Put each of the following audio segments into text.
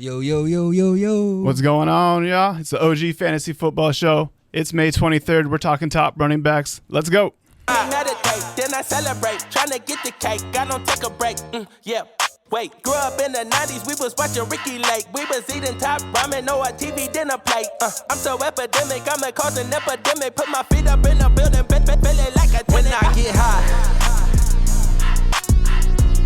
Yo, yo, yo, yo, yo. What's going on, y'all? It's the OG Fantasy Football Show. It's May 23rd. We're talking top running backs. Let's go. I meditate, then I celebrate. Tryna get the cake, I don't take a break. Yeah. Wait, grew up in the 90s, we was watching Ricky Lake. We was eating top ramen, no a TV dinner plate. I'm so epidemic, I'm a causing epidemic. Put my feet up in the building, belly like a tenant. When I get high,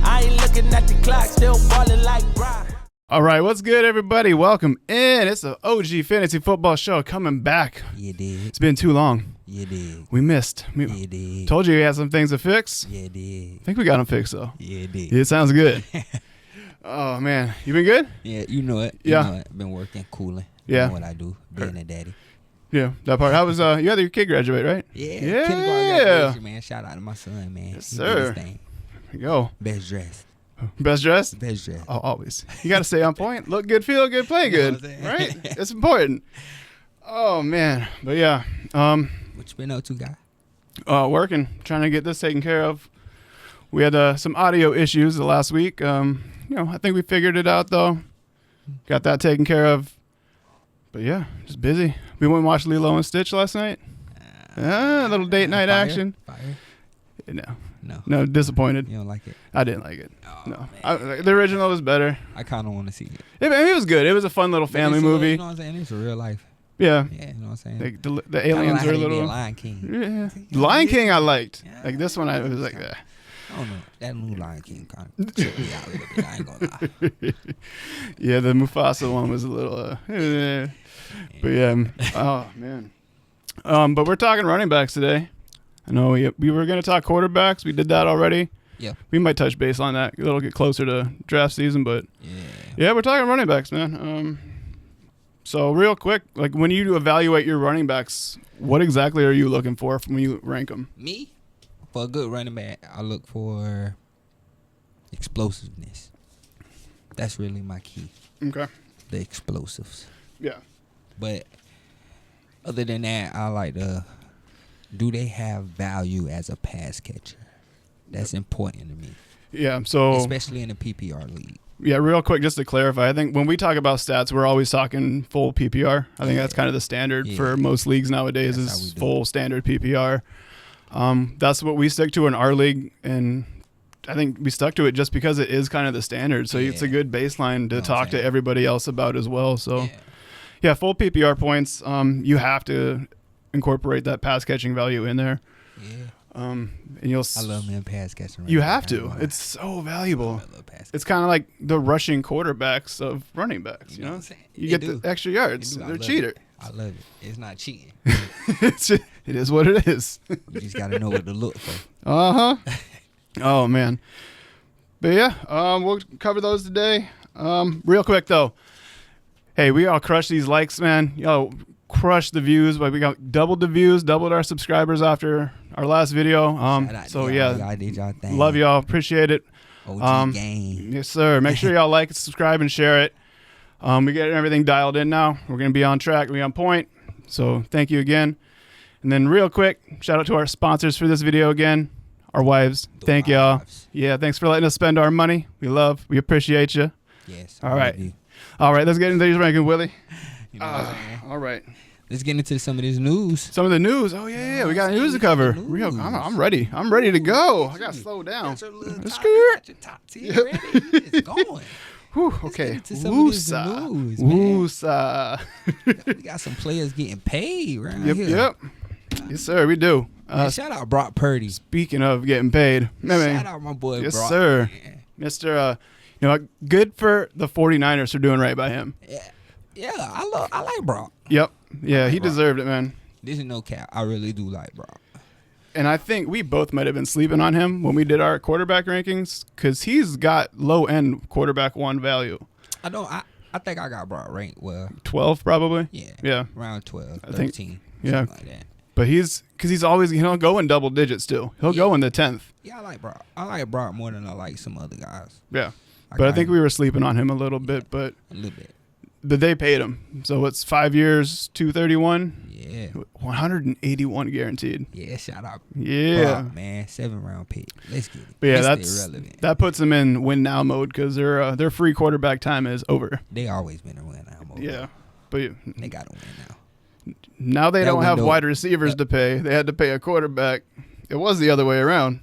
I ain't looking at the clock, still ballin' like Brian. All right, what's good, everybody? Welcome in. It's the OG Fantasy Football Show coming back. You did. It's been too long. You did. We missed. You did. Told you we had some things to fix. You did. I think we got them fixed, though. You did. Yeah, it sounds good. Oh, man. You been good? Yeah, you know it. Yeah. You know it. Been working, cooling. Yeah. You know what I do, being a daddy. Yeah, that part. How was, you had your kid graduate, right? Yeah. Yeah. Kindergarten graduation, man. Shout out to my son, man. Yes, He sir. did his thing. There you go. Best dressed. Best dressed? Best dressed. Oh, always. You got to stay on point. Look good, feel good, play You know good. what I'm saying? Right? It's important. Oh, man. But, yeah. What you been up to, guy? Working, trying to get this taken care of. We had some audio issues the last week. I think we figured it out, though. Got that taken care of. But, yeah, just busy. We went and watched Lilo and Stitch last night. A little date night Fire? action. Fire? No, disappointed. You don't like it? I didn't like it. Oh, No, the original was better. I kind of want to see it. It was good. It was a fun little family It's a- movie. You know what I'm saying? It's a real life. Yeah. Yeah, you know what I'm saying? Like the aliens Kinda are a like how they did little. Lion King. Yeah. Lion King I liked. Yeah. Like this one I was like, eh. I don't know. That new Lion King kind of tripped me out a little bit. I ain't gonna lie. Yeah, the Mufasa one was a little. But yeah, oh man. But we're talking running backs today. I know we were going to talk quarterbacks. We did that already. Yeah. We might touch base on that. It'll get closer to draft season, but Yeah. we're talking running backs, man. So real quick, like when you evaluate your running backs, what exactly are you looking for when you rank them? Me, for a good running back, I look for explosiveness. That's really my key. Okay. The explosives. Yeah. But other than that, I like do they have value as a pass catcher? That's important to me. Yeah. So Especially in a PPR league. yeah, real quick, just to clarify, I think when we talk about stats, we're always talking full PPR. I think that's kind of the standard for most leagues nowadays That's how we is do full standard PPR. That's what we stick to in our league, and I think we stuck to it just because it is kind of the standard. So it's a good baseline to talk to everybody else about as well. So yeah, full PPR points. You have to incorporate that pass catching value in there. Yeah. And I love me a pass catching. you have to. It's so valuable. I love pass It's kind of like the rushing quarterbacks of running backs. You know, what I'm saying? you They get do. the extra yards. They do. I They're love cheaters. it. I love it. It's not cheating. It is what it is. You just got to know what to look for. Oh man. But yeah, we'll cover those today. Real quick though. Hey, we all crushed these likes, man. Yo, crushed the views. But we got doubled the views, doubled our subscribers after our last video. Shout out So to yeah, y'all did y'all thing. love y'all. Appreciate it. OG gang. Yes, sir. Make sure y'all like, subscribe, and share it. We get everything dialed in now. We're going to be on track, be on point. So thank you again. And then real quick, shout out to our sponsors for this video again, our wives. Thank y'all. Yeah, thanks for letting us spend our money. We appreciate you. Yes. All right. All right, let's get into these rankings, Willie. You know what I'm saying? All right. Let's get into some of this news. Some of the news. Oh, yeah. We got news to cover. I'm ready. I'm ready to go. I got to slow down. Got your top 10 ready. It's going. Whew, okay. Let's get into some of this news, man. Woosa. We got some players getting paid right Yep, here. yep. Yes, sir. We do. Man, shout out Brock Purdy. Speaking of getting paid. Shout out my boy yes, Brock. sir. Man. Mr. Good for the 49ers for doing right by him. Yeah, I like Brock. Yep. Yeah, he Brock. deserved it, man. This is no cap. I really do like Brock. And I think we both might have been sleeping on him when we did our quarterback rankings because he's got low-end quarterback one value. I think I got Brock ranked well. 12 probably? Yeah. Around 12, 13. Yeah. Something like that. But he's always, he'll go in double digits still. He'll go in the 10th. Yeah, I like Brock. I like Brock more than I like some other guys. Yeah. But I think we were sleeping on him a little bit. But a little bit. But they paid him. So it's 5 years, 231. Yeah. 181 guaranteed. Yeah, shout out. Yeah. Brock, man. 7th-round pick. Let's get it. But yeah, That's irrelevant. that puts them in win now mode because their free quarterback time is over. They always been a win now mode. Yeah. But They got to win now. now they That don't have window- wide receivers to pay. They had to pay a quarterback. It was the other way around.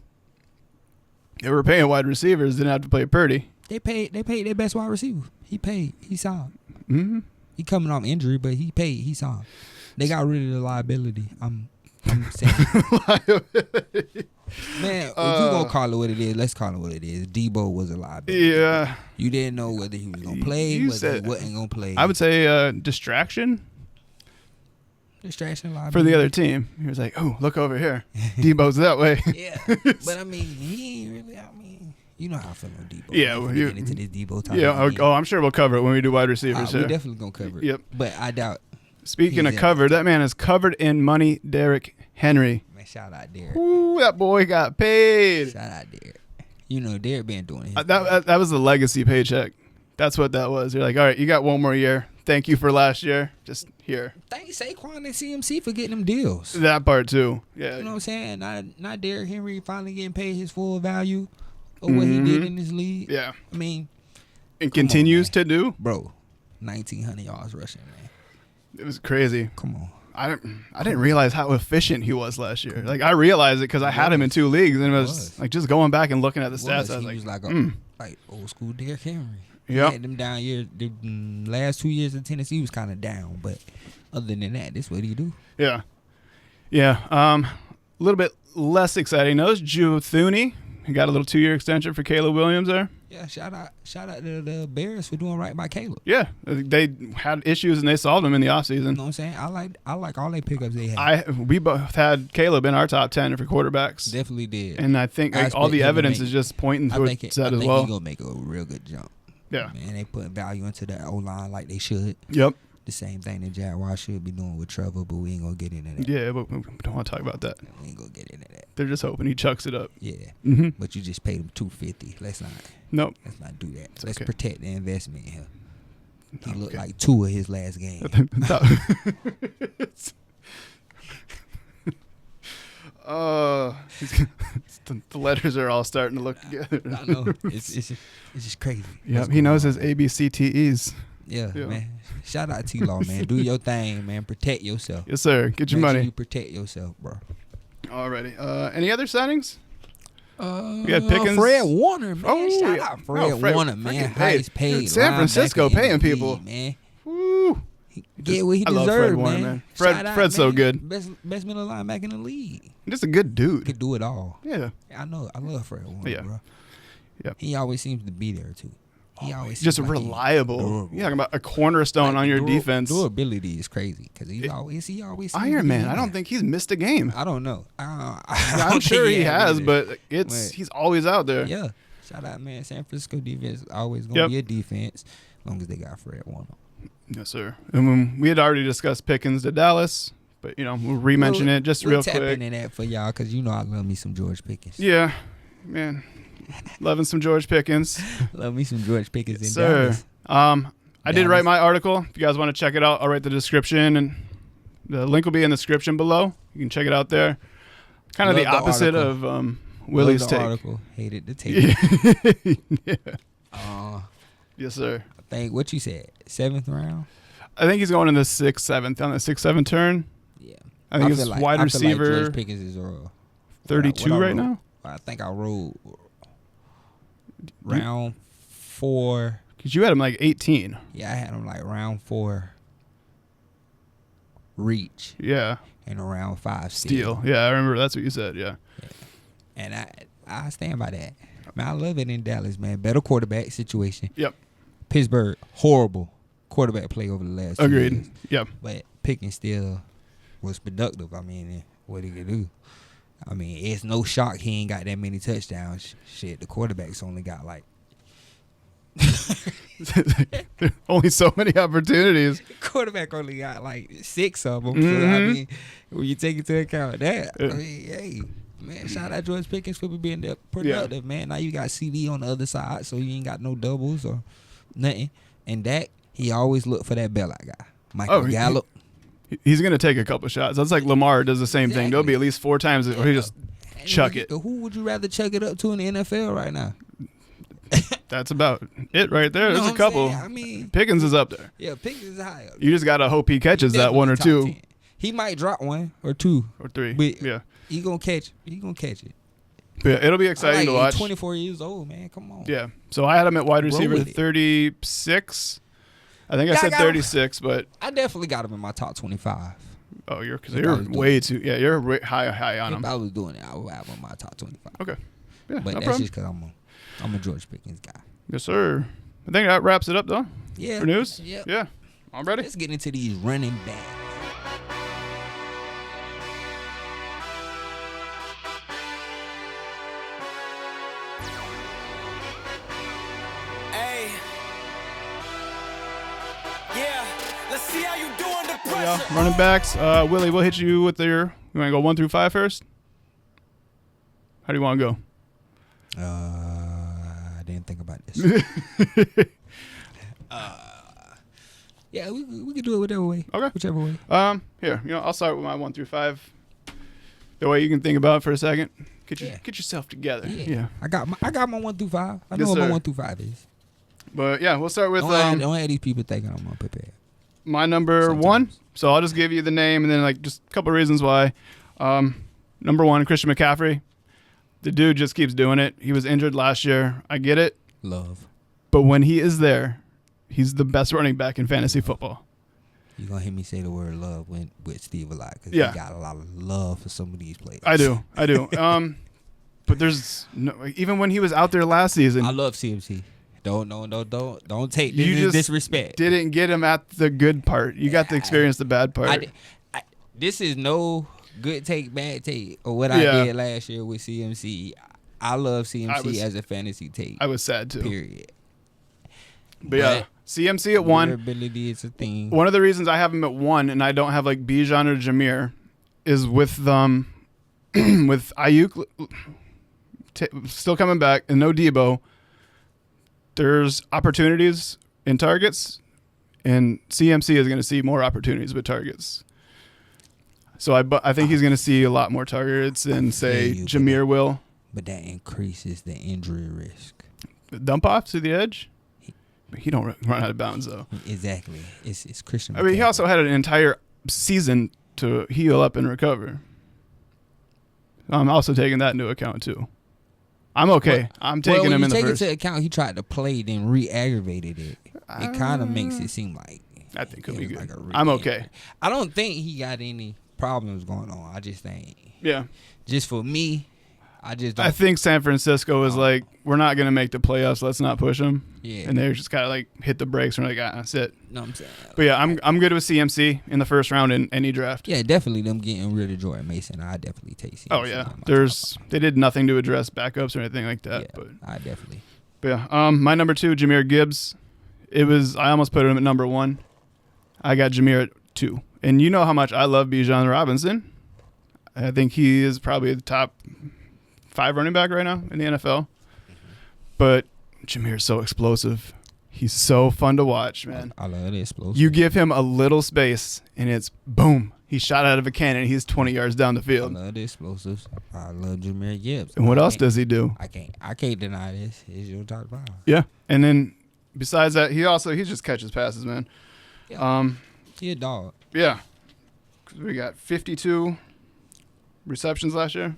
They were paying wide receivers, didn't have to play Purdy. They paid their best wide receiver. He signed. Mm-hmm. He coming off injury, but he signed. They got rid of the liability. I'm saying. Man, if you gonna call it what it is, let's call it what it is. Debo was a liability. Yeah. You didn't know whether he was gonna play, You whether said- he wasn't gonna play. I would say distraction distraction liability for the other team. He was like, oh, look over here. Debo's that way. Yeah, but I mean, he ain't really. I mean, you know how I feel on Debo. Yeah, we well, get into this Debo topic. Yeah. Oh, I'm sure we'll cover it when we do wide receivers we here. definitely gonna cover it. Yep. But I doubt. Speaking He's of in. covered, that man is covered in money, Derrick Henry. Man, shout out Derek. Ooh, that boy got paid. Shout out Derek. You know Derek been doing his That was the legacy paycheck. That's what that was. You're like, all right, you got one more year. Thank you for last year. Just here. Thank Saquon and CMC for getting them deals. That part too. Yeah. You know what I'm saying? Not Derrick Henry finally getting paid his full value of what he did in this league. Yeah. I mean, And Come on, continues man. to do. bro, 1,900 yards rushing, man. It was crazy. Come on. I didn't realize how efficient he was last year. Like I realized it because I had him in 2 leagues, and it was like just going back and looking at the stats. I was He was like, like like old school Derrick Henry. He Yep. had them down years. The last 2 years in Tennessee he was kind of down, but other than that, this what he do. yeah, yeah. A little bit less exciting. Notice Drew Thuney. He got a little 2-year extension for Caleb Williams there. Yeah, shout out to the Bears for doing right by Caleb. Yeah, they had issues and they solved them in the You offseason. know what I'm saying? I like all they pickups they had. We both had Caleb in our top 10 for quarterbacks, Definitely did. and I think I all the expect him to evidence make- is just pointing I towards think that as he's well. gonna make a real good jump. Yeah. Man, they put value into that O line like they should. Yep. The same thing the Jaguars should be doing with Trevor, but we ain't gonna get into that. Yeah, but we don't want to talk about that. We ain't gonna get into that. They're just hoping he chucks it up. Yeah. Mm-hmm. But you just paid him $250. Let's Nope. not do that. Let's okay. protect the investment here. He looked Okay. like 2 of his last game. The letters are all starting to look together. I know. It's just crazy. Yep, What's he going knows on, his man? ABCTEs. Yeah, Yeah. man. Shout out T-Law, man. Do your thing, man. Protect yourself. Yes, sir. Get your Make sure money. you protect yourself, bro. Alrighty. Any other signings? We had Pickens. Fred Warner, man. Oh, Shout yeah. out Fred Oh, Fred Warner, man. freaking paid. Highest paid. Dude, San Francisco linebacker in paying the people. league, man. Woo. Get what he I love deserved, Fred Warner, man. man. Shout out, Fred's so man. good. Best middle linebacker in the league. Just a good dude. Could do it all. Yeah. I know. I love Fred Warner, Yeah. bro. Yep. He always seems to be there too. He always Just seems like he- reliable. durable. You're talking about a cornerstone Like, on your defense. Durability is crazy because he always seems to Iron be Man. in I don't there. think he's missed a game. I don't know. I'm sure he has, but he's always out there. yeah. Shout out, man. San Francisco defense is always gonna Yep. be a defense as long as they got Fred Warner. Yes, sir. And we had already discussed Pickens to Dallas, but we'll re-mention it just real tap quick. into that for y'all because you know I love me some George Pickens. Yeah, man, loving some George Pickens. Love me some George Pickens in Sir. Dallas. I did Dallas. write my article. If you guys want to check it out, I'll write the description, and the link will be in the description below. You can check it out there. Kind of Love the the opposite article. of Willie's Loved the take. article. Hated the take. Yeah. Yes, sir. I think what you said, 7th round. I think he's going in the 6th, 7th, on the 6th, 7th turn. Yeah, I think feel it's like- wide I feel receiver Like George Pickens is 32 what I right wrote. now. I think I wrote round 4. Because you had him like 18. Yeah, I had him like round 4 reach Yeah. and a round 5 Steal. Yeah, I remember that's what you said. Yeah. And I stand by that. Man, I love it in Dallas, man. Better quarterback situation. Yep. Pittsburgh, horrible quarterback play over the last 2 Agreed. years. Yep. But Pickens still was productive. I mean, what he could do. I mean, it's no shock he ain't got that many touchdowns. Shit, the quarterback's only got like Only so many opportunities. quarterback only got like 6 of them. So I Mhm. mean, when you take into account that, Yeah. I mean, hey, man, shout out George Pickens for being productive, man. Now you got CD on the other side, so you ain't got no doubles or nothing. And Dak, He always look for that bailout guy. Michael Gallup. He's going to take a couple shots. That's like Lamar does the same thing. There'll be at least 4 times where he just chuck it. Who would you rather chuck it up to in the NFL right now? That's about it right there. There's a couple. I mean, Pickens is up there. Yeah, Pickens is high up. You just got to hope he catches that 1 or 2. 10. He might drop 1 or 2 or 3. But yeah. He going to catch it. He going to catch it. Yeah, it'll be exciting to watch. 24 years old, man. Come on. Yeah. So I had him at wide receiver 36. I think I said 36, but I definitely got him in my top 25. Oh, you're way too. Yeah, you're high on him. If I was doing it, I would have him in my top 25. Okay. Yeah, but no that's problem. just because I'm a George Pickens guy. Yes, sir. I think that wraps it up, though. Yeah. For news. Yep. Yeah. I'm ready. Let's get into these running backs. Let's see how you do under pressure. Yeah, running backs. Willie, we'll hit you with your. You want to go 1 through 5 first? How do you want to go? I didn't think about this. Yeah, we can do it whichever way. Okay. Whichever way. Here, I'll start with my 1 through 5. The way you can think about it for a second. Get yourself together. Yeah. I got my 1 through 5. I know Yes, what my sir. 1 through 5 is. But yeah, we'll start with Don't have these people thinking I'm unprepared. my number Sometimes. 1. So I'll just give you the name and then like just a couple of reasons why. Number 1, Christian McCaffrey. The dude just keeps doing it. He was injured last year. I get it. Love. But when he is there, he's the best running back in fantasy football. You're going to hear me say the word love with Steve a lot because Yeah. he got a lot of love for some of these players. I do. But there's no, even when he was out there last season, I love CMC. Don't take You this just disrespect. didn't get him at the good part. You got to experience the bad part. This is no good take, bad take, or what I did last year with CMC. I love CMC as a fantasy take. I was sad too. Period. But yeah, CMC at 1. Durability is a thing. One of the reasons I have him at 1 and I don't have like Bijan or Jameer is with with Ayuk still coming back and no Debo. There's opportunities in targets, and CMC is going to see more opportunities with targets. So I think he's going to see a lot more targets than, say, Jameer will. But that increases the injury risk. Dump off to the edge? He don't run out of bounds, though. Exactly. It's Christian. I mean, he also had an entire season to heal up and recover. I'm also taking that into account, too. I'm okay. I'm taking him in the first. When you take into account he tried to play, then re-aggravated it. It kind of makes it seem like I think he'll be good. Like I'm okay. I don't think he got any problems going on. I just think. Yeah. Just for me, I just don't. I think San Francisco was like, we're not going to make the playoffs. Let's not push them. Yeah. And they just kind of like hit the brakes and like, that's it. No, I'm saying. But yeah, I'm good with CMC in the first round in any draft. Yeah, definitely them getting rid of Jordan Mason. I definitely take CMC. Oh yeah, they did nothing to address backups or anything like that. Yeah, but I definitely. But yeah, my number 2, Jahmyr Gibbs. I almost put him at number 1. I got Jahmyr at 2, and you know how much I love Bijan Robinson. I think he is probably the top 5 running back right now in the NFL. But Jahmyr's so explosive. He's so fun to watch, man. I love the explosive. You give him a little space, and it's boom. He shot out of a cannon. He's 20 yards down the field. I love the explosives. I love Jahmyr Gibbs. And what else does he do? I can't deny this. He's your top 5. Yeah. And then besides that, he just catches passes, man. Yeah. He a dog. Yeah. We got 52 receptions last year.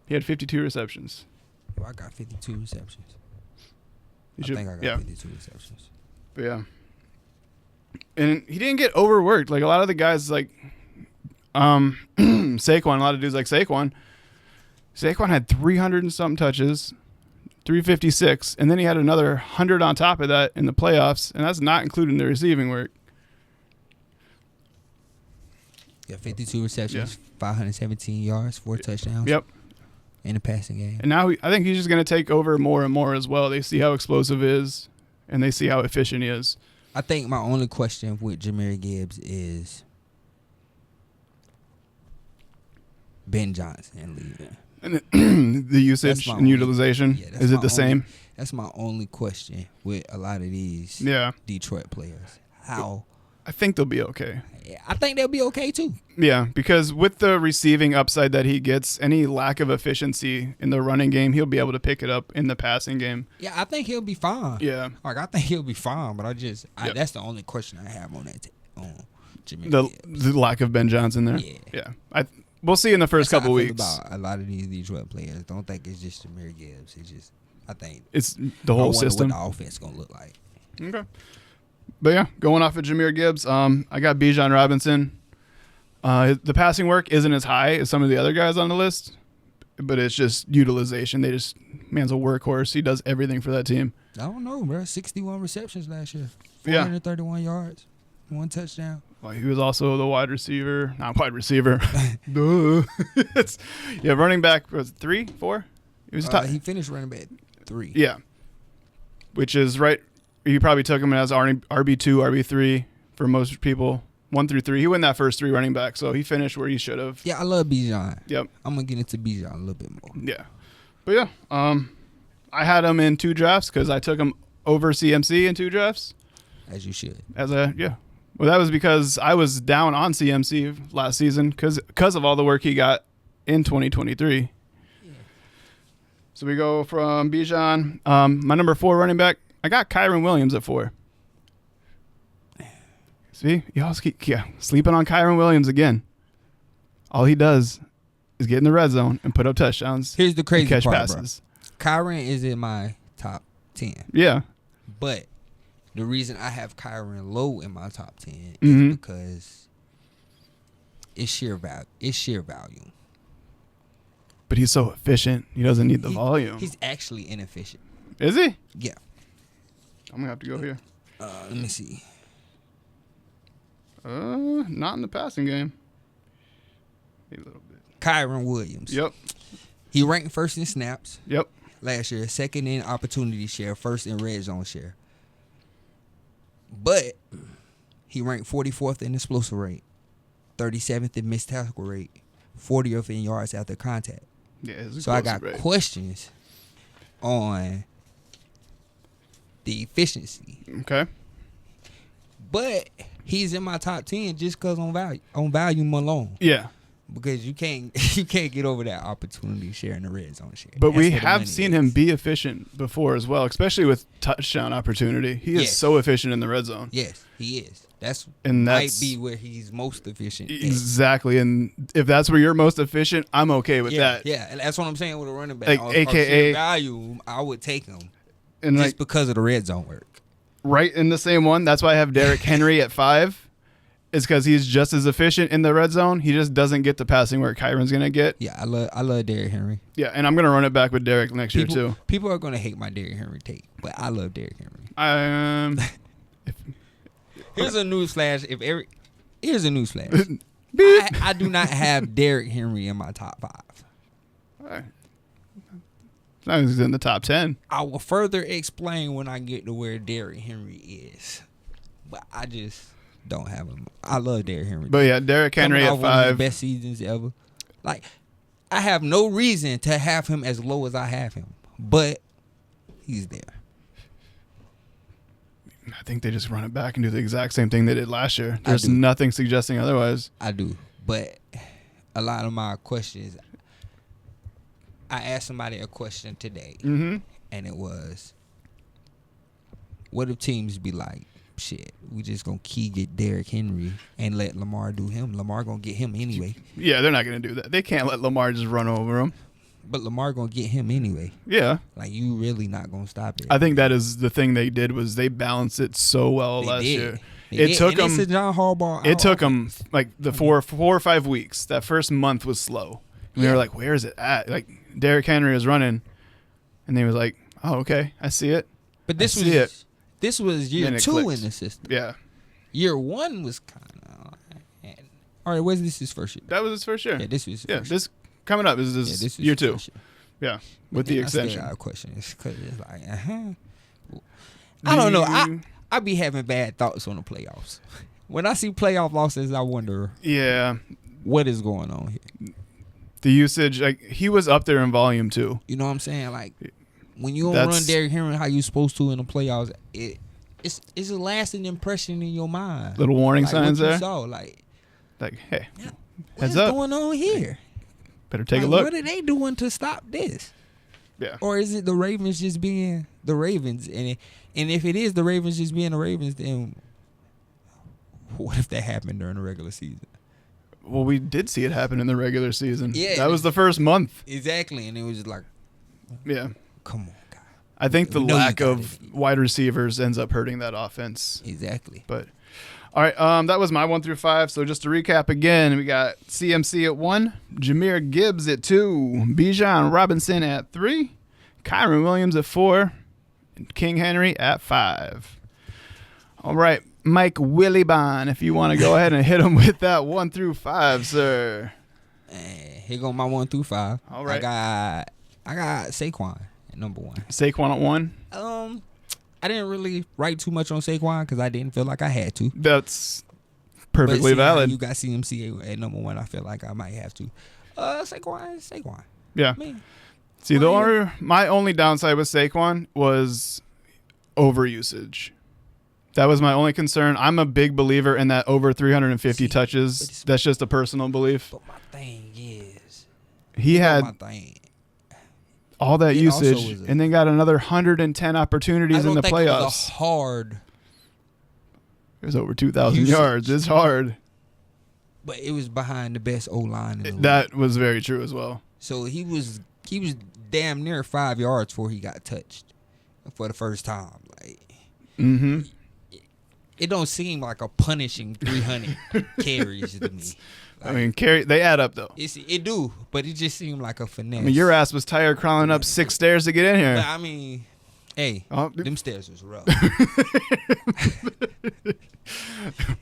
He had 52 receptions. I got 52 receptions. I think I got yeah. 52 receptions. But yeah. And he didn't get overworked. Like a lot of the guys like Saquon, a lot of dudes like Saquon. Saquon had 300 and something touches, 356, and then he had another 100 on top of that in the playoffs, and that's not including the receiving work. Yeah, 52 receptions, 517 yards, 4 touchdowns. Yep. In the passing game. And now I think he's just going to take over more and more as well. They see how explosive he is, and they see how efficient he is. I think my only question with Jahmyr Gibbs is Ben Johnson leaving. And the usage and utilization, is it the same? That's my only question with a lot of these Detroit players. How? I think they'll be okay. I think they'll be okay too. Yeah, because with the receiving upside that he gets, any lack of efficiency in the running game, he'll be able to pick it up in the passing game. Yeah, I think he'll be fine. Yeah. Like, I think he'll be fine, but that's the only question I have on that. Jimmy the lack of Ben Johnson there. Yeah. We'll see in the first couple weeks. About a lot of these Detroit players, don't think it's just Jahmyr Gibbs. It's just, I think it's the whole system. What the offense gonna look like. Okay. But yeah, going off of Jahmyr Gibbs, I got Bijan Robinson. The passing work isn't as high as some of the other guys on the list, but it's just utilization. Man's a workhorse. He does everything for that team. I don't know, bro. 61 receptions last year. 431 yards. 1 touchdown. Well, he was also the wide receiver. Not wide receiver. Duh. Running back was 3, 4? He was he finished running back 3. Yeah. Which is right. You probably took him as RB2, RB3 for most people. 1 through 3. He went that first 3 running back, so he finished where he should have. Yeah, I love Bijan. Yep. I'm going to get into Bijan a little bit more. Yeah. But yeah, I had him in 2 drafts because I took him over CMC in 2 drafts. As you should. Well, that was because I was down on CMC last season because of all the work he got in 2023. Yeah. So we go from Bijan. My number 4 running back, I got Kyren Williams at 4. See, y'all keep sleeping on Kyren Williams again. All he does is get in the red zone and put up touchdowns. Here's the crazy catch part, passes. Bro. Kyren is in my top 10. Yeah. But the reason I have Kyren low in my top 10 is because it's sheer value. But he's so efficient. He doesn't need the volume. He's actually inefficient. Is he? Yeah. I'm gonna have to go here. Let me see. Not in the passing game. A little bit. Kyren Williams. Yep. He ranked first in snaps. Yep. Last year, second in opportunity share, first in red zone share. But he ranked 44th in explosive rate, 37th in missed tackle rate, 40th in yards after contact. Yeah, so I got questions on the efficiency. Okay. But he's in my top 10 just because on volume alone. Yeah. Because you can't get over that opportunity share in the red zone share. But we have seen him be efficient before as well, especially with touchdown opportunity. He is so efficient in the red zone. Yes, he is. That might be where he's most efficient. Exactly. And if that's where you're most efficient, I'm okay with that. Yeah, and that's what I'm saying with a running back. Like, AKA value, I would take him and just because of the red zone work. Right in the same one. That's why I have Derrick Henry at 5. Is because he's just as efficient in the red zone. He just doesn't get the passing work Kyron's going to get. Yeah, I love Derrick Henry. Yeah, and I'm going to run it back with Derrick next year too. People are going to hate my Derrick Henry take, but I love Derrick Henry. Here's a newsflash. Here's a newsflash. I do not have Derrick Henry in my top 5. All right. As long as he's in the top 10. I will further explain when I get to where Derrick Henry is. But I just don't have him. I love Derrick Henry. But yeah, Derrick Henry at 5. One of his best seasons ever. Like, I have no reason to have him as low as I have him. But he's there. I think they just run it back and do the exact same thing they did last year. There's nothing suggesting otherwise. I do. But a lot of my questions, I asked somebody a question today. And it was, what if teams be like, shit, we just gonna get Derrick Henry and let Lamar do him. Lamar gonna get him anyway. Yeah, they're not gonna do that. They can't let Lamar just run over him. But Lamar gonna get him anyway. Yeah, like you really not gonna stop it. I think that is the thing they did was they balanced it so well last year. It took them. John Harbaugh. It took them like the 4 or 5 weeks. That first month was slow. And we were like, where is it at? Like Derrick Henry was running, and they was like, oh okay, I see it. But this was year 2 in the system. Yeah. Year 1 was kind of. All right, where's this his first year? That was his first year. Yeah, this was his first this coming up is this year 2. Yeah, with the extension. I questions because it's like, I don't know. I be having bad thoughts on the playoffs. When I see playoff losses, I wonder. Yeah. What is going on here? The usage, like he was up there in volume too. You know what I'm saying? Like when you don't run Derrick Henry how you supposed to in the playoffs, it's a lasting impression in your mind. Little warning signs there. Saw, like hey, what's heads up. going on here? Better take a look. What are they doing to stop this? Yeah. Or is it the Ravens just being the Ravens? And if it is the Ravens just being the Ravens, then what if that happened during the regular season? Well, we did see it happen in the regular season. Yeah. That was the first month. Exactly. And it was just like, yeah. Come on, God. I think the lack of wide receivers ends up hurting that offense. Exactly. But, all right, that was my 1 through 5. So just to recap again, we got CMC at 1, Jahmyr Gibbs at 2, Bijan Robinson at 3, Kyron Williams at 4, and King Henry at 5. All right, Mike Willibon, if you want to go ahead and hit him with that 1 through 5, sir. Here go my 1 through 5. All right. I got Saquon at number 1. Saquon at 1? I didn't really write too much on Saquon because I didn't feel like I had to. That's perfectly valid. You got CMC at number 1. I feel like I might have to. Saquon. Yeah. Man. See, my only downside with Saquon was overusage. That was my only concern. I'm a big believer in that over 350 touches. That's just a personal belief. But my thing is, he had all that usage and then got another 110 opportunities in the playoffs. It was over 2,000 yards. It's hard. But it was behind the best O-line in the league. That was very true as well. So he was damn near 5 yards before he got touched for the first time. Like, it don't seem like a punishing 300 carries to me. Like, I mean, they add up though. It do, but it just seemed like a finesse. I mean, your ass was tired crawling up 6 stairs to get in here. But I mean, hey, them stairs was rough.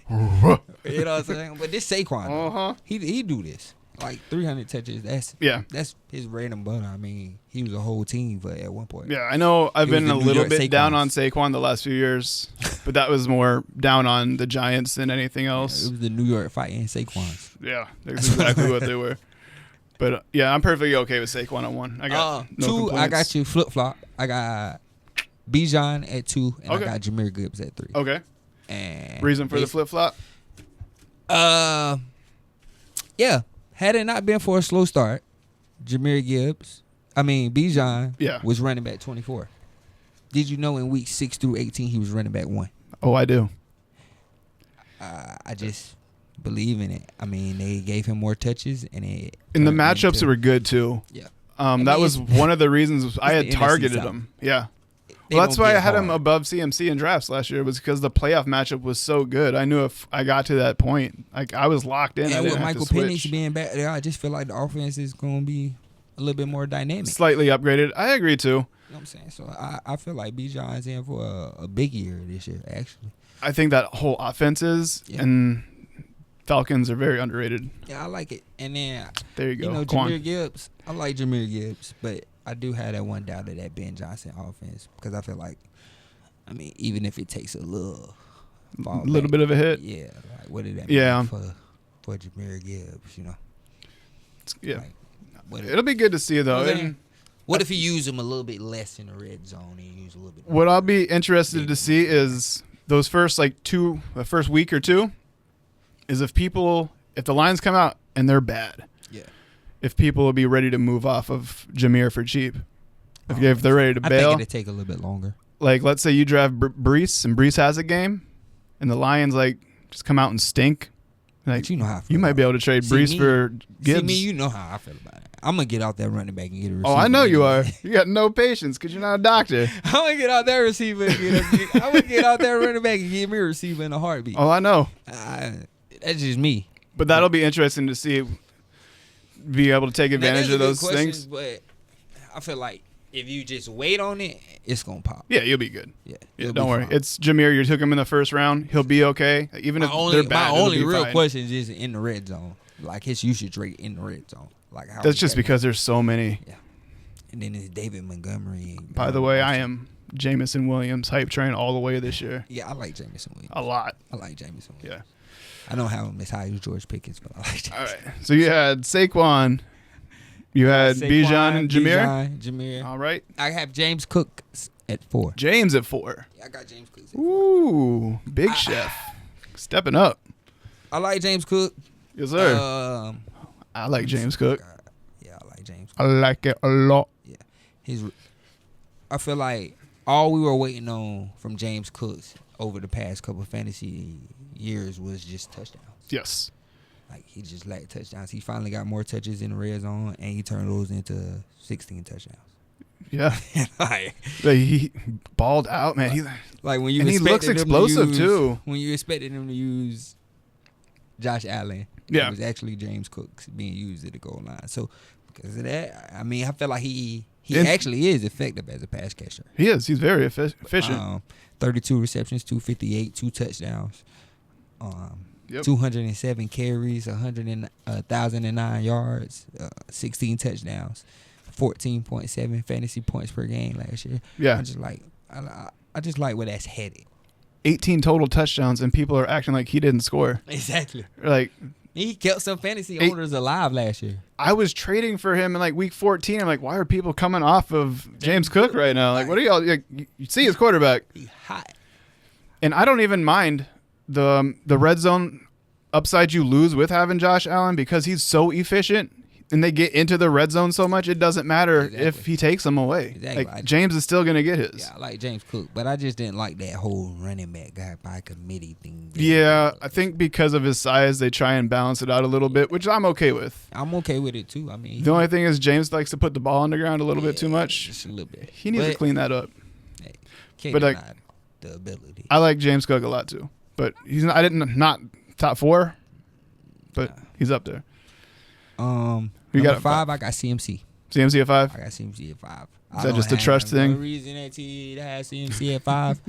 You know what I'm saying? But this Saquon, he do this. Like 300 touches, that's his bread and butter. I mean, he was a whole team at one point. Yeah, I know I've been a little bit down on Saquon the last few years, but that was more down on the Giants than anything else. Yeah, it was the New York fighting Saquons. Yeah, that's exactly what they were. But yeah, I'm perfectly okay with Saquon at 1. I got no 2. complaints. I got you flip flop. I got Bijan at 2, and I got Jahmyr Gibbs at 3. Okay. And reason for the flip flop? Yeah. Had it not been for a slow start, Bijan was running back 24. Did you know in week 6 through 18 he was running back 1? Oh, I do. I just believe in it. I mean, they gave him more touches, and the matchups were good too. Yeah. That was one of the reasons I had targeted him. Yeah. Well, that's why I had him above CMC in drafts last year, was because the playoff matchup was so good. I knew if I got to that point, I was locked in. And with Michael Penix being back there, I just feel like the offense is going to be a little bit more dynamic. Slightly upgraded. I agree, too. You know what I'm saying? So I feel like Bijan's in for a big year this year, actually. I think that whole offense is, and Falcons are very underrated. Yeah, I like it. And then, there you go. Jahmyr Gibbs. I like Jahmyr Gibbs, but I do have that one doubt of that Ben Johnson offense because I feel like, I mean, even if it takes a little bit of a hit. Yeah. Like, what did that mean for Jahmyr Gibbs, you know? Yeah. Like, it'll be good to see, though. What if you use him a little bit less in the red zone and use a little bit more? What I'll be interested to see is those first, the first week or two, is if the lines come out and they're bad. Yeah. If people will be ready to move off of Jahmyr for cheap. If they're ready to bail. I think it'll take a little bit longer. Like, let's say you draft Brees and Brees has a game and the Lions, just come out and stink. Like, but you know how I feel. You might be able to trade Brees for Gibbs. See me, you know how I feel about it. I'm going to get out there running back and get a receiver. Oh, I know you are. You got no patience because you're not a doctor. I'm going to get out there receiver and I'm going to get out there running back and get me a receiver in a heartbeat. Oh, I know. That's just me. But that'll be interesting to see, be able to take advantage of those things. But I feel like if you just wait on it, it's going to pop. Yeah, you'll be good. Yeah, don't worry. It's Jahmyr. You took him in the first round. He'll be okay. Even if they're bad, my only real fine. question is just in the red zone. Like his usage rate in the red zone. Like how that's just because there's so many. Yeah. And then it's David Montgomery. By the way, I am Jameson Williams hype train all the way this year. Yeah, I like Jameson Williams. A lot. I like Jameson Williams. Yeah. I don't have him as high as George Pickens, but I like Jameson. All right. So you had Saquon, You had Saquon, Bijan and Jameer? Jameer. All right. I have James Cook at 4. James at 4. Yeah, I got James Cook at 4. Ooh, big chef. Stepping up. I like James Cook. Yes, sir. I like James Cook. Yeah, I like James Cook. I like it a lot. Yeah. I feel like all we were waiting on from James Cook over the past couple of fantasy years was just touchdowns. Yes. Like, he just lacked touchdowns. He finally got more touches in the red zone, and he turned those into 16 touchdowns. Yeah. like, he balled out, man. Like when you and he looks explosive too. When you expected him to use Josh Allen, yeah, it was actually James Cook being used at the goal line. So because of that, I mean, I feel like he actually is effective as a pass catcher. He is. He's very efficient. 32 receptions, 258, 2 touchdowns, 207 carries, 1,009 yards, 16 touchdowns, 14.7 fantasy points per game last year. Yeah, I just like where that's headed. 18 total touchdowns, and people are acting like he didn't score. Exactly. Like, he kept some fantasy owners alive last year. I was trading for him in like week 14. I'm like, why are people coming off of James Cook right now? Like, what are y'all? Like, you see his quarterback. He's hot. And I don't even mind the red zone upside you lose with having Josh Allen because he's so efficient. And they get into the red zone so much, it doesn't matter if he takes them away. Exactly. Like, James is still going to get his. Yeah, I like James Cook, but I just didn't like that whole running back guy by committee thing. Yeah, I think because of his size, they try and balance it out a little bit, which I'm okay with. I'm okay with it, too. I mean, the only thing is James likes to put the ball on the ground a little bit too much. Just a little bit. He needs to clean that up. Hey, can't but deny the ability. I like James Cook a lot, too. But not top 4, but he's up there. You got 5. I got CMC. CMC at 5. I got CMC at 5. Is that just a trust thing? No reason that he has CMC at 5.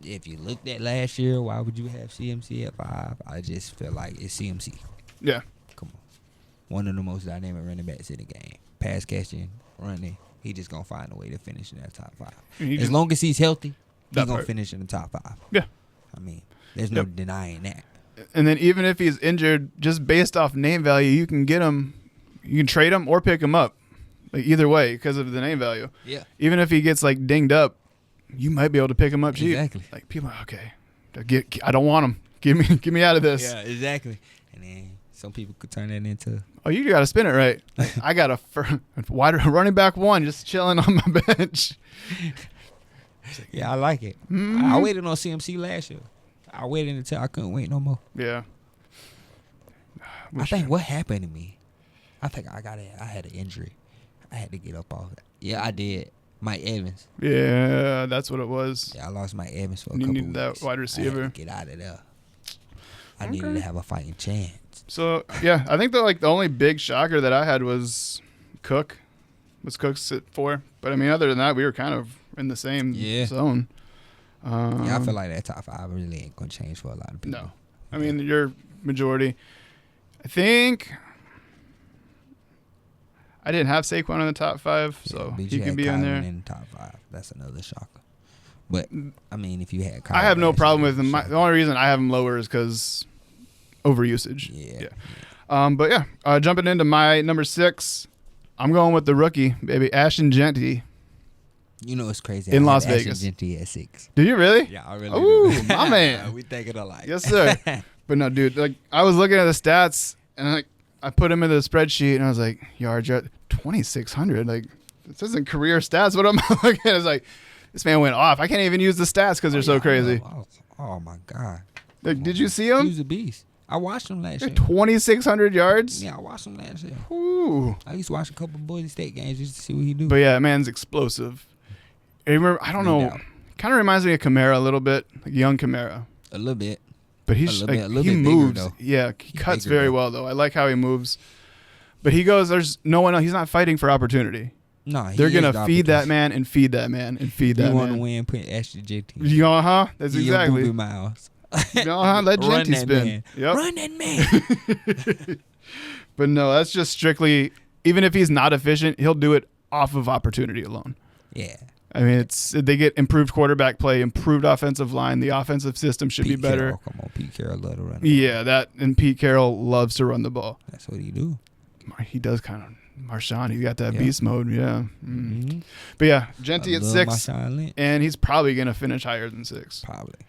If you looked at last year, why would you have CMC at 5? I just feel like it's CMC. Yeah. Come on, one of the most dynamic running backs in the game. Pass catching, running. He just gonna find a way to finish in that top 5. As long as he's healthy, he's gonna finish in the top 5. Yeah. I mean, there's no denying that. And then even if he's injured, just based off name value, you can get him, you can trade him or pick him up. Like, either way, because of the name value. Yeah. Even if he gets like dinged up, you might be able to pick him up cheap. Exactly. Like, people are okay. I don't want him. Get me out of this. Yeah, exactly. And then some people could turn that into. Oh, you got to spin it right. Like, I got a wide running back 1 just chilling on my bench. Yeah, I like it. Mm-hmm. I waited on CMC last year. I waited until I couldn't wait no more. Yeah. I think what happened to me, I think I had an injury. I had to get up off it. Yeah, I did. Mike Evans. Yeah, that's what it was. Yeah, I lost Mike Evans for a you couple needed weeks. that wide receiver. I had to get out of there. I needed to have a fighting chance. So, yeah, I think the only big shocker that I had was Cook. Was Cook's at 4. But, I mean, other than that, we were kind of in the same zone. Yeah, I feel like that top 5 really ain't going to change for a lot of people. No. I mean, your majority. I think I didn't have Saquon in the top 5, so he can be on there. In the top 5. That's another shocker. But, I mean, if you had Kyle, I have no problem with him. The only reason I have him lower is because overusage. Yeah. But, yeah, jumping into my number 6, I'm going with the rookie, baby, Achane Genty. You know it's crazy. In Las Vegas. Genty at 6. Do you really? Yeah, I really do. do. My man. We think it alike. Yes, sir. But no, dude, like I was looking at the stats and I put him in the spreadsheet and I was like, yards, 2,600. Like, this isn't career stats. What I'm looking at is like, this man went off. I can't even use the stats because they're so crazy. Oh, my God. Like, did you see him? He was a beast. I watched him last year. 2,600 yards? Yeah, I watched him last year. Ooh. I used to watch a couple of Boise State games just to see what he do. But yeah, man's explosive. I don't know. Kind of reminds me of Kamara a little bit, like young Kamara. A little bit. But he moves. Bigger, yeah, he cuts very well though. I like how he moves. But he goes. There's no one else. He's not fighting for opportunity. No, they're gonna feed that man and feed that man and feed that man. You want to win? Put Ashton Genty. That's exactly. Your miles. Let Genty spin. Yep. Run that man. But no, that's just strictly. Even if he's not efficient, he'll do it off of opportunity alone. Yeah. I mean, they get improved quarterback play, improved offensive line. The offensive system should be better. Come on, Pete Carroll love to run. Yeah, and Pete Carroll loves to run the ball. That's what he do. He does kind of. Marshawn, he's got that beast mode, yeah. Mm. But yeah, Genty at 6, and he's probably going to finish higher than 6. Probably.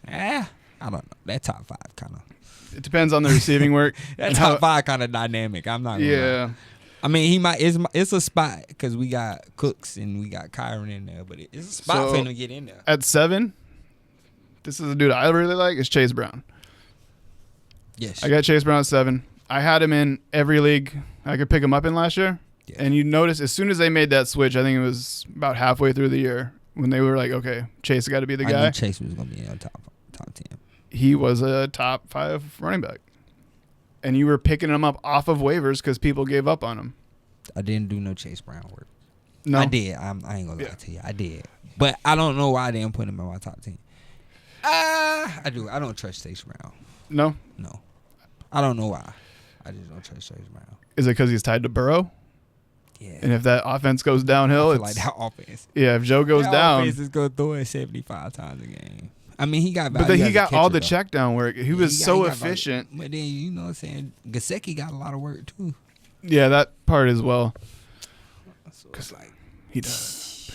I don't know. That top 5 kind of. It depends on the receiving work. That top 5 kind of dynamic. I'm not gonna lie. I mean, he might. It's a spot because we got Cooks and we got Kyron in there, but it's a spot for him to get in there. At 7, this is a dude I really like, is Chase Brown. Yes. I got Chase Brown at 7. I had him in every league I could pick him up in last year. Yeah. And you notice as soon as they made that switch, I think it was about halfway through the year when they were like, okay, Chase got to be the guy. I knew Chase was going to be in the top 10. He was a top 5 running back. And you were picking him up off of waivers because people gave up on him. I didn't do no Chase Brown work. No. I did. I ain't going to lie to you. I did. But I don't know why I didn't put him in my top 10. I do. I don't trust Chase Brown. No? No. I don't know why. I just don't trust Chase Brown. Is it because he's tied to Burrow? Yeah. And if that offense goes downhill, it's like that offense. Yeah, if Joe goes down, offense is going to throw it 75 times a game. I mean, he got value. But then he got all the check down work. He was so efficient. But then, you know what I'm saying? Gesicki got a lot of work, too. Yeah, that part as well. So it's like, he does.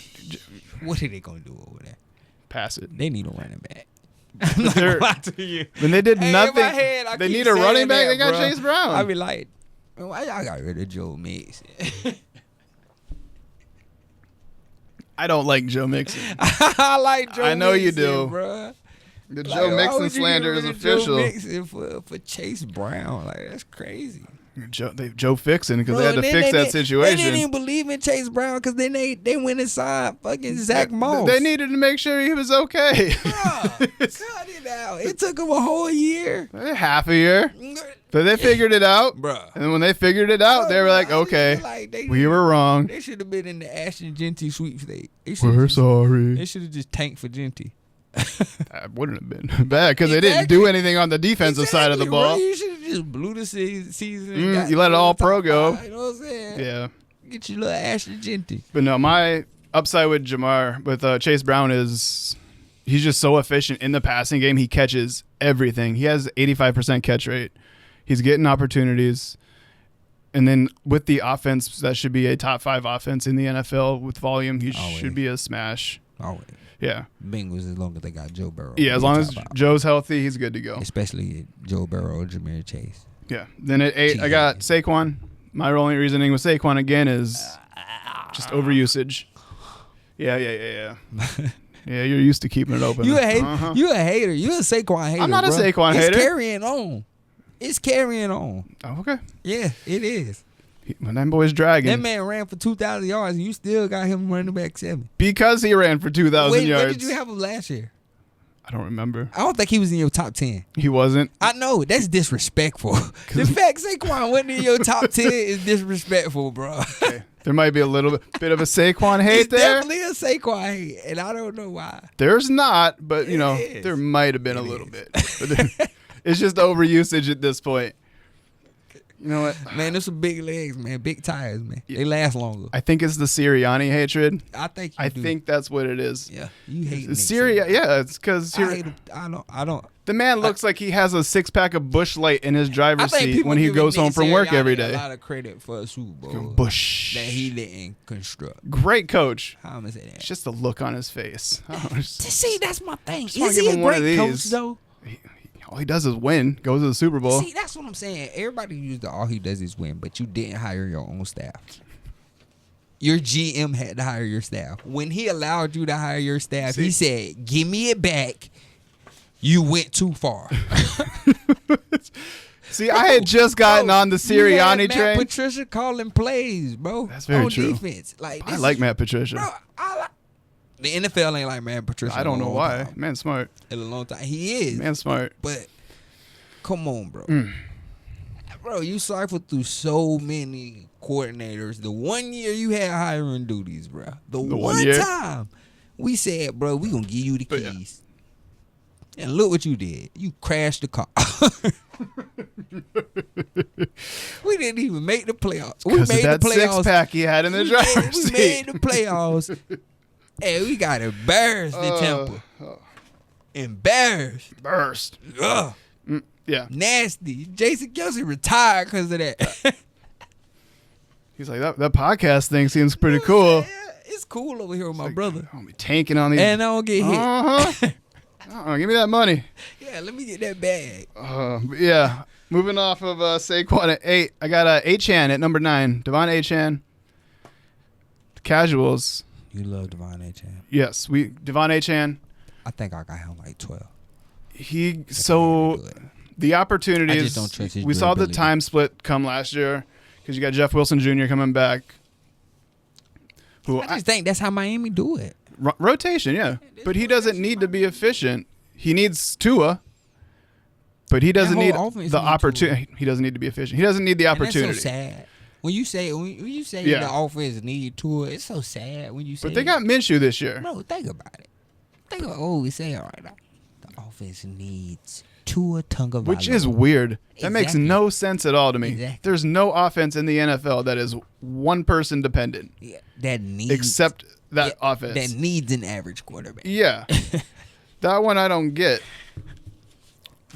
What are they going to do over there? Pass it. They need a running back. I'm not gonna lie to you. When they did nothing, they need a running back. They got Chase Brown. I be like, why y'all got rid of Joe Mixon? I don't like Joe Mixon. I like Joe Mixon. I know you do, bro. The Joe Mixon slander is official. Joe Mixon for Chase Brown, like that's crazy. Joe fixing because they had to fix that situation. They didn't even believe in Chase Brown because then they went and signed fucking Zach Moss. They needed to make sure he was okay. Cut it out. It took him a whole year. Half a year. But they figured it out. Bruh. And when they figured it out, they were like, okay, we were wrong. They should have been in the Ashton Genty sweepstakes. We're sorry. They should have just tanked for Genty. That wouldn't have been bad because they didn't do anything on the defensive side of the ball. Right. You should have just blew the season. You let it all pro go. You know what I'm saying? Yeah. Get your little Ashton Genty. But no, my upside with Jamar, with Chase Brown is he's just so efficient in the passing game. He catches everything. He has 85% catch rate. He's getting opportunities. And then with the offense, that should be a top 5 offense in the NFL with volume. He should be a smash. Always. Yeah. Bengals as long as they got Joe Burrow. Yeah, as long as Joe's healthy, he's good to go. Especially Joe Burrow or Ja'Marr Chase. Yeah. Then at 8, I got Saquon. My only reasoning with Saquon again is just overusage. Yeah. Yeah, you're used to keeping it open. You a hater. You a hater. You a Saquon hater. I'm not a Saquon hater. It's carrying on. It's carrying on. Oh, okay. Yeah, it is. When that boy's dragging. That man ran for 2,000 yards, and you still got him running back 7. Because he ran for 2,000 yards. Where did you have him last year? I don't remember. I don't think he was in your top 10. He wasn't? I know. That's disrespectful. The fact Saquon wasn't in your top 10 is disrespectful, bro. Okay. There might be a little bit of a Saquon hate there. Definitely a Saquon hate, and I don't know why. There's not, but, there might have been a little bit. But it's just overusage at this point. You know what? Man, there's some big legs, man. Big tires, man. Yeah. They last longer. I think it's the Sirianni hatred. I think that's what it is. Yeah. You hate Sirianni. Yeah, it's because I don't. The man looks like he has a 6-pack of Busch Light in his driver's seat when he goes home from work every day. A lot of credit for a Super Bowl. Busch. That he didn't construct. Great coach. How am I gonna say that? It's just the look on his face. See, that's my thing. Is he a great coach, though? All he does is win. Goes to the Super Bowl. See, that's what I'm saying. Everybody used all he does is win, but you didn't hire your own staff. Your GM had to hire your staff. When he allowed you to hire your staff, he said, give me it back. You went too far. See, I had just gotten on the Sirianni train. Matt Patricia calling plays, bro. That's very true. Defense. I like Matt Patricia. Bro, the NFL ain't like Matt Patricia. I don't know why. Man's smart. In a long time. He is. Man's smart. But come on, bro. Bro, you cycled through so many coordinators. The one year you had hiring duties, bro. The one time we said, bro, we going to give you the keys. Yeah. And look what you did. You crashed the car. We didn't even make the playoffs. We made that the playoffs. 6-pack he had in the driver's seat. We made the playoffs. Hey, we got embarrassed in Temple. Embarrassed. Burst. Ugh. Yeah. Nasty. Jason Kelsey retired because of that. He's like, that podcast thing seems pretty cool. Yeah, it's cool over here with my brother. I'm tanking on these. And I don't get hit. Give me that money. Yeah, let me get that bag. Yeah. Moving off of Saquon at 8, I got Achane at number 9. Devon Achane. Casuals. You love Devon Achane. Yes, Devon Achane. I think I got him like 12. The opportunities. I just don't trust his we saw the durability. time split come last year because you got Jeff Wilson Jr. coming back. Who I just think that's how Miami do it. Rotation, yeah. But he doesn't need to be efficient. He needs Tua. But he doesn't need the opportunity. He doesn't need to be efficient. He doesn't need the opportunity. And that's so sad. When you say the offense need Tua, it's so sad when you say. But they got Minshew this year. Bro, think about it. Think about we say it right now. The offense needs Tua Tagovailoa, Which is weird. Exactly. That makes no sense at all to me. Exactly. There's no offense in the NFL that is one person dependent. Yeah, that needs except that offense. That needs an average quarterback. Yeah. That one I don't get.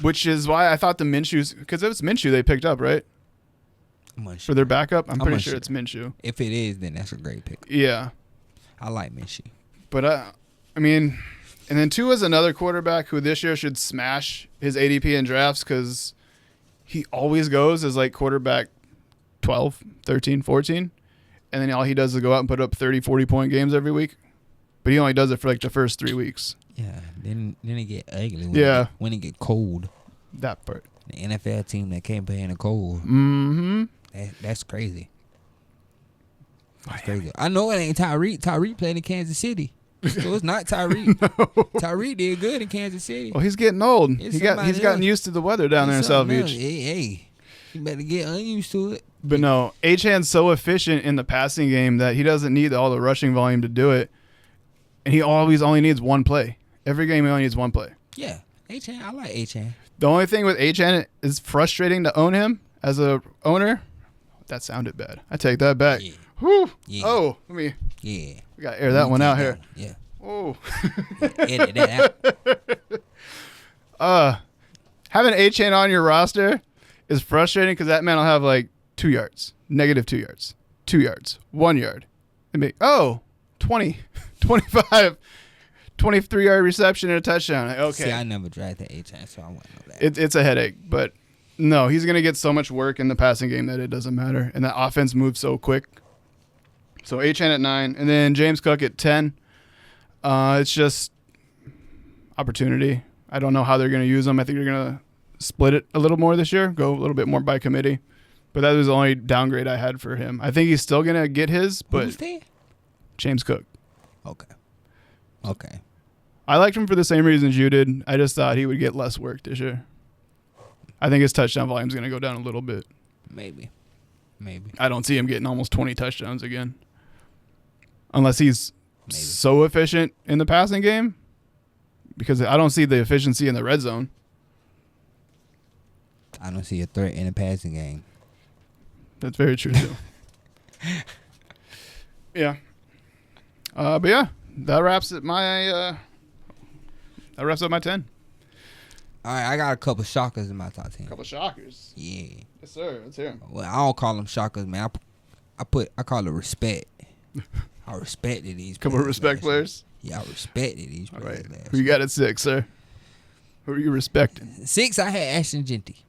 Which is why I thought the Minshew's, because it was Minshew they picked up, right? For their backup? I'm pretty sure it's Minshew. If it is, then that's a great pick. Yeah. I like Minshew. But, I mean, and then Tua is another quarterback who this year should smash his ADP in drafts because he always goes as like quarterback 12, 13, 14. And then all he does is go out and put up 30, 40-point games every week. But he only does it for like the first 3 weeks. Yeah, then it get ugly. When it get cold. That part. The NFL team that can't play in the cold. Mm-hmm. That's crazy. That's crazy. I know it ain't Tyreek. Tyreek played in Kansas City. So it's not Tyreek. No. Tyreek did good in Kansas City. Well, he's getting old. He's gotten used to the weather down there in South Beach. Hey, you better get unused to it. But no, Achane's so efficient in the passing game that he doesn't need all the rushing volume to do it. And he always only needs one play. Every game he only needs one play. Yeah. Achane, I like Achane. The only thing with Achane is frustrating to own him as a owner. That sounded bad. I take that back. Yeah. Whew. Yeah. Oh, let me. Yeah. We got to air that one out here. Yeah. Oh. Edit that out. Having Achane on your roster is frustrating because that man will have like 2 yards, negative 2 yards, 2 yards, 1 yard. And be 20, 25, 23-yard reception and a touchdown. Okay. See, I never drafted Achane, so I wouldn't know that. It's a headache, but no, he's going to get so much work in the passing game that it doesn't matter. And that offense moves so quick. So Achane at 9, and then James Cook at 10. It's just opportunity. I don't know how they're going to use him. I think they're going to split it a little more this year, go a little bit more by committee. But that was the only downgrade I had for him. I think he's still going to get his, but Who's there? James Cook. Okay. I liked him for the same reasons you did. I just thought he would get less work this year. I think his touchdown volume is going to go down a little bit. Maybe. I don't see him getting almost 20 touchdowns again. Unless he's so efficient in the passing game. Because I don't see the efficiency in the red zone. I don't see a threat in the passing game. That's very true, too. Yeah. But yeah, that wraps up my 10. All right, I got a couple shockers in my top 10. A couple shockers. Yeah. Yes, sir. Let's hear them. Well, I don't call them shockers, man. I call it respect. I respected these. Couple of respect players. Yeah, I respected these All players. right. Who you got at 6, sir? Who are you respecting? 6, I had Ashton Genty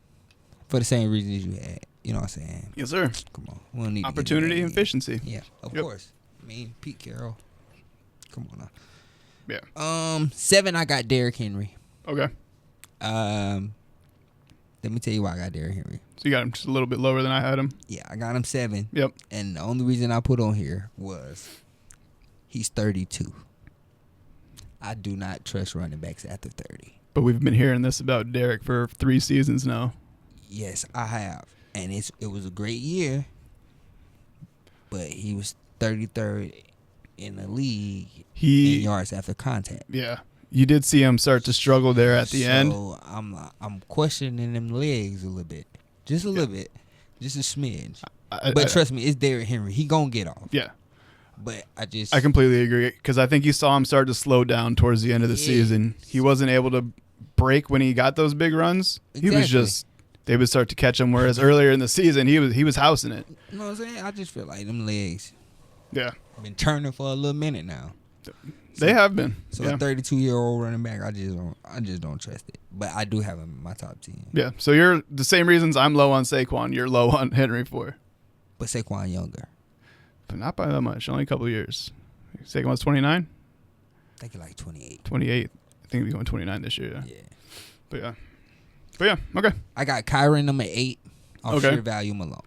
for the same reasons you had. You know what I'm saying? Yes, sir. Come on, we don't need opportunity and efficiency. Yeah, of course. I mean, Pete Carroll. Come on now. Yeah. 7, I got Derrick Henry. Okay. Let me tell you why I got Derrick Henry. So you got him just a little bit lower than I had him. Yeah, I got him 7. Yep. And the only reason I put on here was he's 32. I do not trust running backs after 30. But we've been hearing this about Derrick for 3 seasons now. Yes, I have. And it was a great year. But he was 33rd in the league in yards after contact. Yeah. You did see him start to struggle there at the end. So I'm questioning them legs a little bit. Just a little bit. Just a smidge. But trust me, it's Derrick Henry. He gonna get off. Yeah. But I completely agree because I think you saw him start to slow down towards the end of the season. He wasn't able to break when he got those big runs. Exactly. He was just they would start to catch him. Whereas earlier in the season, he was housing it. You know what I'm saying? I just feel like them legs Yeah, been turning for a little minute now. they have been. So yeah. a 32-year-old running back, I just don't trust it. But I do have him in my top 10. Yeah. So you're the same reasons I'm low on Saquon. You're low on Henry for. But Saquon younger. But not by that much. Only a couple of years. Saquon's 29? I think like 28. 28. I think he's going 29 this year. Yeah. But yeah, okay. I got Kyron number 8 off Okay. sheer volume alone.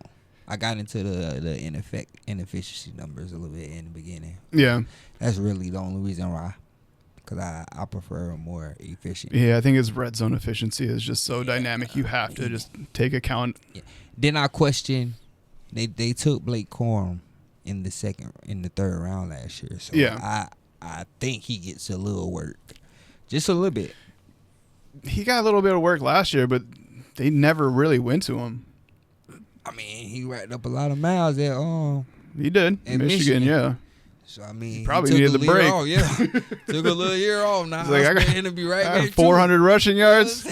I got into the inefficiency numbers a little bit in the beginning. Yeah. That's really the only reason why. Because I prefer a more efficient. Yeah, I think his red zone efficiency is just so dynamic. You have to just take account. Yeah. Then I question, they took Blake Corum in the third round last year. So Yeah. I think he gets a little work. Just a little bit. He got a little bit of work last year, but they never really went to him. I mean, he racked up a lot of miles at He did. in Michigan, yeah. So I mean, Probably he needed took the a year break. off, yeah. Took a little year off. Now He's like, I expect him to be right I back. got 400 rushing yards.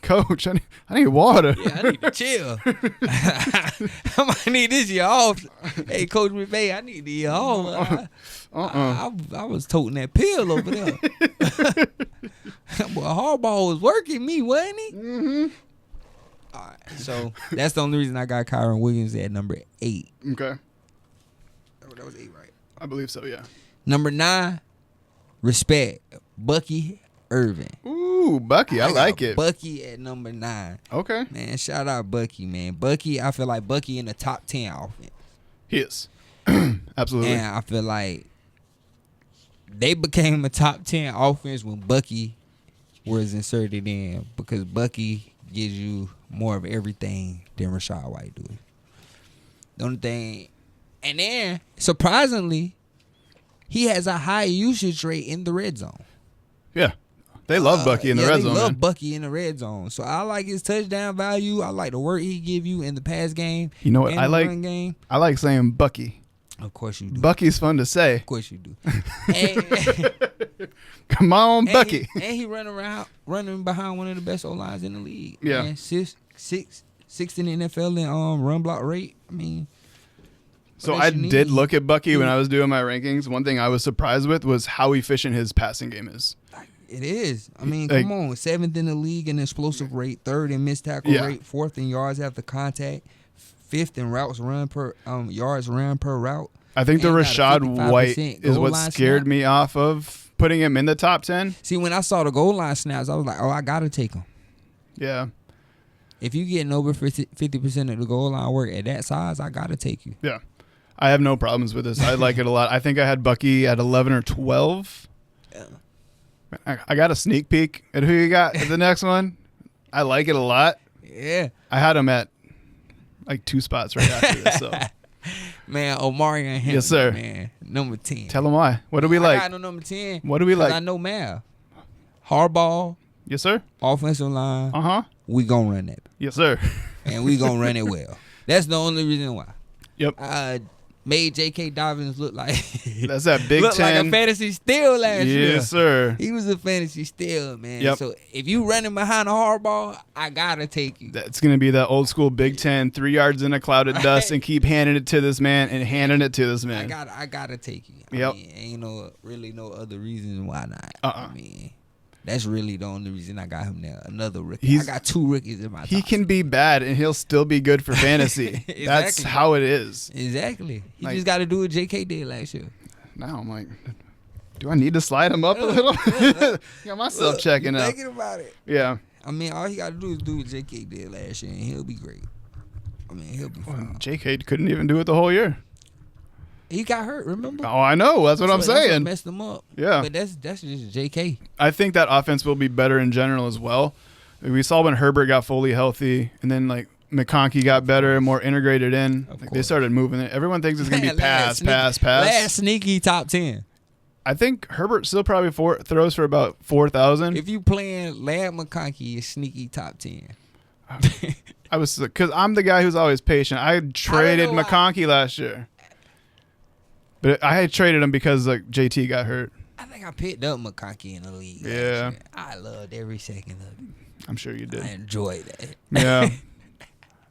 Coach, I need water. Yeah, I need to chill. I might need this year off. Hey, Coach McVay, I need the year off. I was toting that pill over there. Boy, Harbaugh was working me, wasn't he? Mm-hmm. All right, so that's the only reason I got Kyron Williams at number 8. Okay. That was 8, right? I believe so, yeah. Number 9, respect, Bucky Irving. Ooh, Bucky, I like got it. Bucky at number 9. Okay. Man, shout out Bucky, man. Bucky, I feel like Bucky in the top 10 offense. He is. Absolutely. And I feel like they became a top 10 offense when Bucky was inserted in because Bucky gives you more of everything than Rashad White do. The only thing, and then surprisingly, he has a high usage rate in the red zone. Yeah. They love Bucky in the red zone. They love Man. Bucky in the red zone. So I like his touchdown value. I like the work he give you in the pass game. You know what and I the like? run game. I like saying Bucky. Of course you do. Bucky's fun to say. Of course you do. and, Come on, Bucky. And he running behind one of the best O-lines in the league. Yeah. Man, sixth in the NFL in run block rate. I mean, So what I else you did need? look at Bucky when I was doing my rankings. One thing I was surprised with was how efficient his passing game is. It is. I mean, Like- come on. 7th in the league in explosive rate, 3rd in missed tackle Yeah. rate, 4th in yards after contact, 5th in routes run per yards run per route. I think the And got a Rashad White 55% is goal what line scared snap. me off of putting him in the top 10. See, when I saw the goal line snaps, I was like, oh, I gotta take him. Yeah. If you getting over 50% of the goal line work at that size, I gotta take you. Yeah. I have no problems with this. I like it a lot. I think I had Bucky at 11 or 12. Yeah. I got a sneak peek at who you got at the next one. I like it a lot. Yeah. I had him at like 2 spots right after this. So Man, Omari and him. Yes, sir. Man, number 10. tell him why. What do we I like? got no number 10. What do we 'cause like? I know math. Harbaugh, Yes, sir. offensive line. Uh-huh. We gonna run that. Yes, sir. And we gonna run it well. That's the only reason why. Yep. I made J.K. Dobbins look like That's that Big look like 10. a fantasy steal last year. Yes, sir. He was a fantasy steal, man. Yep. So if you running behind a hardball, I gotta take you. That's going to be that old school Big 10, 3 yards in a cloud of dust and keep handing it to this man and handing it to this man. I gotta take you. Yep. I mean, ain't really no other reason why not. Uh-uh. I mean, that's really the only reason I got him there. Another rookie. He's- I got 2 rookies in my He top can be bad and he'll still be good for fantasy. That's Exactly. how it is. Exactly. He Like- just got to do what J.K. did last year. Now I'm like, do I need to slide him up a little? Got myself Look, checking you out. Thinking about it. Yeah. I mean, all he got to do is do what J.K. did last year, and he'll be great. I mean, he'll be fine. JK couldn't even do it the whole year. He got hurt, remember? Oh, I know. That's what I'm That's saying. messed him up. Yeah. But that's just J.K. I think that offense will be better in general as well. We saw when Herbert got fully healthy, and then like McConkey got better and more integrated in. Of Like, they course. started moving it. Everyone thinks it's going to be Last pass. Last sneaky top 10. I think Herbert still probably throws for about 4,000. If you playing Lad McConkey, is sneaky top 10. I was because I'm the guy who's always patient. I traded know why. McConkey last year, but I had traded him because like JT got hurt. I think I picked up McConkey in the league. last Yeah. year. I loved every second of it. I'm sure you did. I enjoyed that. Yeah.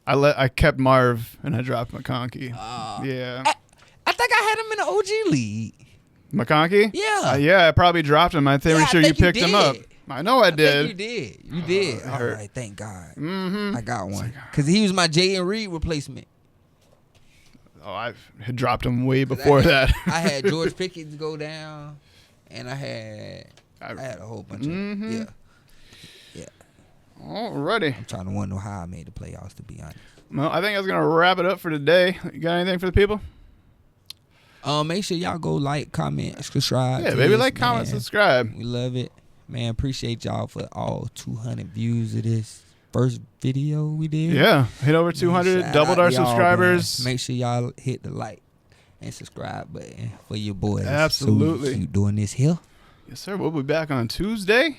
I kept Marv and I dropped McConkey. Yeah. I think I had him in the OG league. McConkey? Yeah. Yeah, I probably dropped him. I'm pretty sure you picked him up. I know I did. You did. All right, thank God. Mm-hmm. I got one. Because he was my Jay and Reed replacement. Oh, I had dropped him way before that. I had George Pickens go down, and I had a whole bunch of yeah. Alrighty. I'm trying to wonder how I made the playoffs, to be honest. Well, I think I was gonna wrap it up for today. You got anything for the people? Make sure y'all go like, comment, subscribe. Yeah, baby, like, comment, subscribe. We love it, man. Appreciate y'all for all 200 views of this first video we did. Yeah, hit over 200, doubled our subscribers. Man. Make sure y'all hit the like and subscribe button for your boys. Absolutely. So you doing this here? Yes, sir. We'll be back on Tuesday.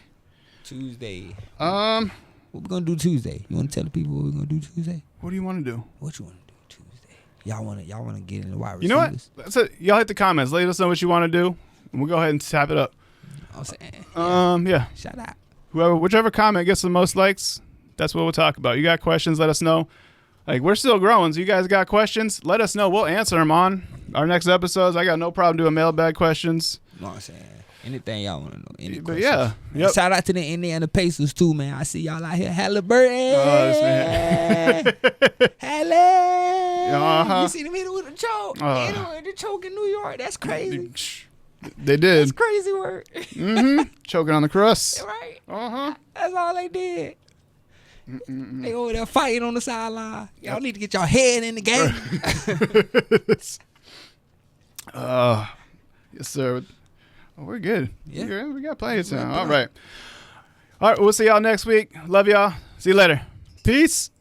What we gonna do Tuesday? You want to tell the people what we're gonna do Tuesday? What do you want to do? What you want to do Tuesday? Y'all wanna get in the wide receivers? You know what? That's it. Y'all hit the comments. Let us know what you want to do, and we'll go ahead and tap it up. I'm saying. Yeah. Shout out. Whichever comment gets the most likes, that's what we'll talk about. You got questions? Let us know. Like, we're still growing, so you guys got questions? Let us know. We'll answer them on our next episodes. I got no problem doing mailbag questions. You know what I'm saying? Anything y'all want to know. Any but questions. Yeah. Yep. Shout out to the Indiana Pacers, too, man. I see y'all out here. Halliburton. Oh, this man. Halle. Uh-huh. You see them hit it with a choke. The choke in New York. That's crazy. They did. That's crazy work. Choking on the crust. Right. Uh-huh. That's all they did. They over there fighting on the sideline. Y'all need to get your head in the game. Yes, sir. Oh, we're good. Yeah. We got plenty of time. All right. We'll see y'all next week. Love y'all. See you later. Peace.